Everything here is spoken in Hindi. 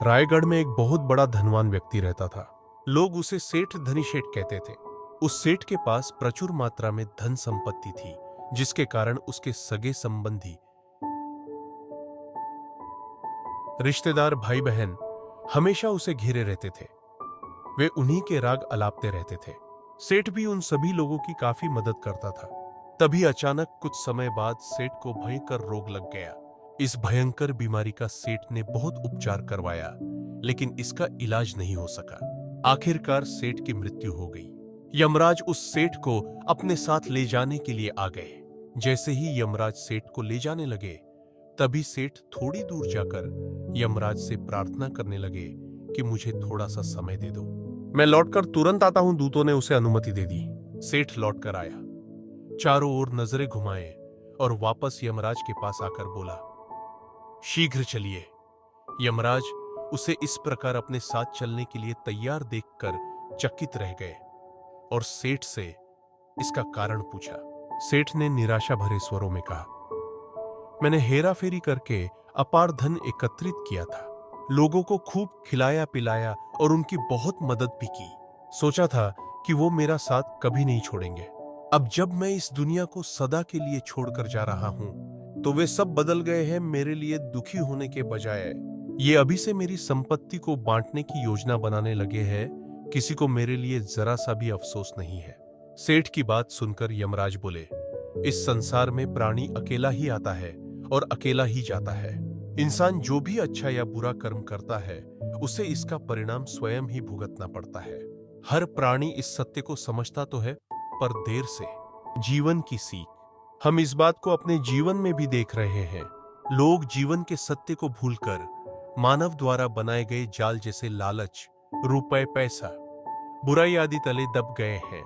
रायगढ़ में एक बहुत बड़ा धनवान व्यक्ति रहता था। लोग उसे सेठ धनी सेठ कहते थे। उस सेठ के पास प्रचुर मात्रा में धन संपत्ति थी, जिसके कारण उसके सगे संबंधी, रिश्तेदार, भाई बहन हमेशा उसे घेरे रहते थे। वे उन्हीं के राग अलापते रहते थे। सेठ भी उन सभी लोगों की काफी मदद करता था। तभी अचानक कुछ समय बाद सेठ को भयंकर रोग लग गया। इस भयंकर बीमारी का सेठ ने बहुत उपचार करवाया, लेकिन इसका इलाज नहीं हो सका। आखिरकार सेठ की मृत्यु हो गई। यमराज उस सेठ को अपने साथ ले जाने के लिए आ गए। जैसे ही यमराज सेठ को ले जाने लगे, तभी सेठ थोड़ी दूर जाकर यमराज से प्रार्थना करने लगे कि मुझे थोड़ा सा समय दे दो, मैं लौटकर तुरंत आता हूं। दूतों ने उसे अनुमति दे दी। सेठ लौटकर आया, चारों ओर नजरें घुमाए और वापस यमराज के पास आकर बोला, शीघ्र चलिए। यमराज उसे इस प्रकार अपने साथ चलने के लिए तैयार देखकर चकित रह गए और सेठ से इसका कारण पूछा। सेठ ने निराशा भरे स्वरों में कहा, मैंने हेरा फेरी करके अपार धन एकत्रित किया था। लोगों को खूब खिलाया पिलाया और उनकी बहुत मदद भी की। सोचा था कि वो मेरा साथ कभी नहीं छोड़ेंगे। अब जब मैं इस दुनिया को सदा के लिए छोड़कर जा रहा हूं, तो वे सब बदल गए हैं। मेरे लिए दुखी होने के बजाय ये अभी से मेरी संपत्ति को बांटने की योजना बनाने लगे हैं। किसी को मेरे लिए जरा सा भी अफसोस नहीं है। सेठ की बात सुनकर यमराज बोले, इस संसार में प्राणी अकेला ही आता है और अकेला ही जाता है। इंसान जो भी अच्छा या बुरा कर्म करता है, उसे इसका परिणाम स्वयं ही भुगतना पड़ता है। हर प्राणी इस सत्य को समझता तो है, पर देर से। जीवन की सीख हम इस बात को अपने जीवन में भी देख रहे हैं। लोग जीवन के सत्य को भूलकर मानव द्वारा बनाए गए जाल जैसे लालच, रुपए, पैसा, बुराई आदि तले दब गए हैं।